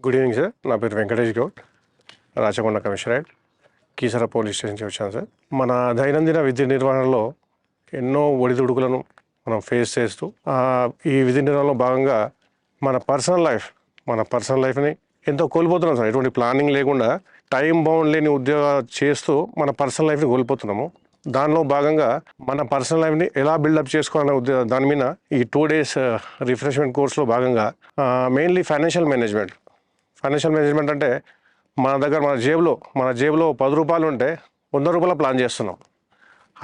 Good evening sir. నా పేరు Venkatesh Goud, Rachakonda commissionerate, Keesara police స్టేషన్కి వచ్చాను సార్. మన దైనందిన విధి నిర్వహణలో ఎన్నో ఒడిదుడుకులను మనం ఫేస్ చేస్తూ ఈ విధి నిర్వహణలో భాగంగా మన పర్సనల్ లైఫ్ని ఎంతో కోల్పోతున్నాం సార్. ఎటువంటి ప్లానింగ్ లేకుండా టైం బౌండ్ లేని ఉద్యోగాలు చేస్తూ మన పర్సనల్ లైఫ్ని కోల్పోతున్నాము. దానిలో భాగంగా మన పర్సనల్ లైఫ్ని ఎలా బిల్డప్ చేసుకోవాలనే దాని మీద ఈ 2 days రిఫ్రెష్మెంట్ కోర్సులో భాగంగా మెయిన్లీ ఫైనాన్షియల్ మేనేజ్మెంట్ అంటే మన జేబులో 10 రూపాయలు ఉంటే 100 రూపాయల ప్లాన్ చేస్తున్నాం.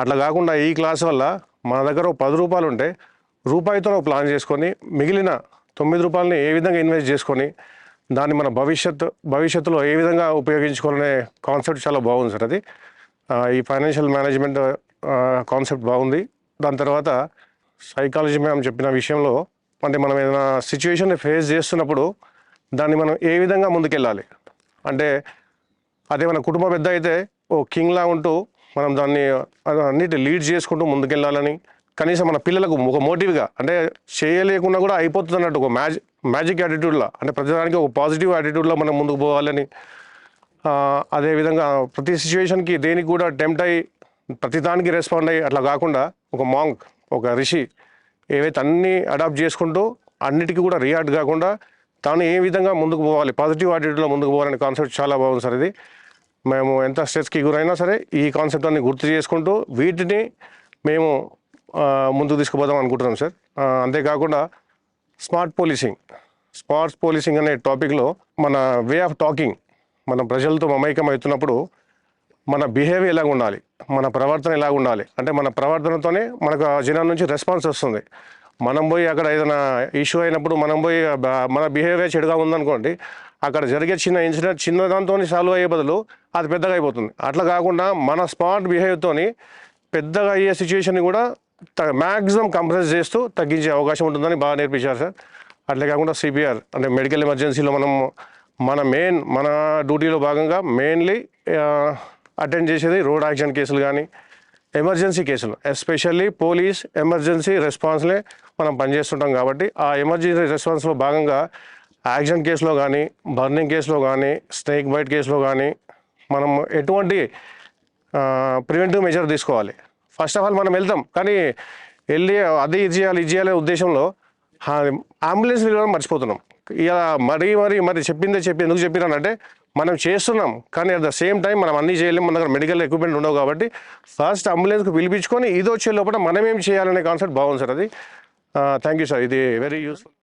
అట్లా కాకుండా ఈ క్లాస్ వల్ల మన దగ్గర 10 రూపాయలు ఉంటే రూపాయితో ప్లాన్ చేసుకొని మిగిలిన 9 రూపాయలని ఏ విధంగా ఇన్వెస్ట్ చేసుకొని దాన్ని మన భవిష్యత్తులో ఏ విధంగా ఉపయోగించుకోవాలనే కాన్సెప్ట్ చాలా బాగుంది సార్. అది ఈ ఫైనాన్షియల్ మేనేజ్మెంట్ కాన్సెప్ట్ బాగుంది. దాని తర్వాత సైకాలజీ మ్యామ్ చెప్పిన విషయంలో అంటే మనం ఏదైనా సిచ్యువేషన్ని ఫేస్ చేస్తున్నప్పుడు దాన్ని మనం ఏ విధంగా ముందుకెళ్ళాలి అంటే అదే మన కుటుంబ పెద్ద అయితే ఓ కింగ్లా ఉంటూ మనం దాన్ని అన్నిటి లీడ్ చేసుకుంటూ ముందుకెళ్ళాలని, కనీసం మన పిల్లలకు ఒక మోటివ్గా అంటే చేయలేకుండా కూడా అయిపోతుంది అన్నట్టు ఒక మ్యాజిక్ యాటిట్యూడ్లో అంటే ప్రతిదానికి ఒక పాజిటివ్ యాటిట్యూడ్లో మనం ముందుకు పోవాలని, అదేవిధంగా ప్రతి సిచ్యువేషన్కి దేనికి కూడా టెంప్ట్ అయ్యి ప్రతిదానికి రెస్పాండ్ అయ్యి అట్లా కాకుండా ఒక రిషి ఏవైతే అన్నీ అడాప్ట్ చేసుకుంటూ అన్నిటికీ కూడా రియాక్ట్ కాకుండా తాను ఏ విధంగా ముందుకు పోవాలి, పాజిటివ్ యాటిట్యూడ్లో ముందుకు పోవాలనే కాన్సెప్ట్ చాలా బాగుంది సార్. ఇది మేము ఎంత స్ట్రెస్కి గురైనా సరే ఈ కాన్సెప్ట్ అన్ని గుర్తు చేసుకుంటూ వీటిని మేము ముందుకు తీసుకుపోదాం అనుకుంటున్నాం సార్. అంతేకాకుండా స్మార్ట్ పోలీసింగ్ అనే టాపిక్లో మన వే ఆఫ్ టాకింగ్, మన ప్రజలతో మమైకం అవుతున్నప్పుడు మన బిహేవియర్ ఎలాగ ఉండాలి, మన ప్రవర్తన ఎలాగ ఉండాలి అంటే మన ప్రవర్తనతోనే మనకు జనం నుంచి రెస్పాన్స్ వస్తుంది. మనం పోయి అక్కడ ఏదైనా ఇష్యూ అయినప్పుడు మన బిహేవియర్ చెడుగా ఉందనుకోండి, అక్కడ జరిగే చిన్న ఇన్సిడెంట్ చిన్నదాంతో సాల్వ్ అయ్యే బదులు అది పెద్దగా అయిపోతుంది. అట్లా కాకుండా మన స్మార్ట్ బిహేవియర్తో పెద్దగా అయ్యే సిచ్యువేషన్ని కూడా మ్యాక్సిమం కంప్రెస్ చేస్తూ తగ్గించే అవకాశం ఉంటుందని బాగా నేర్పించారు సార్. అట్లే కాకుండా సిపిఆర్ అంటే మెడికల్ ఎమర్జెన్సీలో మన డ్యూటీలో భాగంగా మెయిన్లీ అటెండ్ చేసేది రోడ్ యాక్సిడెంట్ కేసులు కానీ ఎమర్జెన్సీ కేసులు, ఎస్పెషల్లీ పోలీస్ ఎమర్జెన్సీ రెస్పాన్స్లే మనం పనిచేస్తుంటాం కాబట్టి ఆ ఎమర్జెన్సీ రెస్పాన్స్లో భాగంగా యాక్సిడెంట్ కేసులో కానీ, బర్నింగ్ కేసులో కానీ, స్నేక్ బైట్ కేసులో కానీ మనం ఎటువంటి ప్రివెంటివ్ మెజర్ తీసుకోవాలి. ఫస్ట్ ఆఫ్ ఆల్ మనం వెళ్తాం కానీ వెళ్ళి ఇది చేయాలి ఉద్దేశంలో అంబులెన్స్ పిలవడం మర్చిపోతున్నాం. ఇలా మరీ చెప్పింది ఎందుకు చెప్పినానంటే మనం చేస్తున్నాం కానీ అట్ ద సేమ్ టైం మనం అన్నీ చేయలేము, మన దగ్గర మెడికల్ ఎక్విప్మెంట్ ఉండవు కాబట్టి ఫస్ట్ అంబులెన్స్కి పిలిపించుకొని ఇది వచ్చే లోపల మనం ఏం చేయాలనే కాన్సెప్ట్ బాగుంది సార్. అది థ్యాంక్ యూ సార్, ఇది వెరీ యూస్ఫుల్.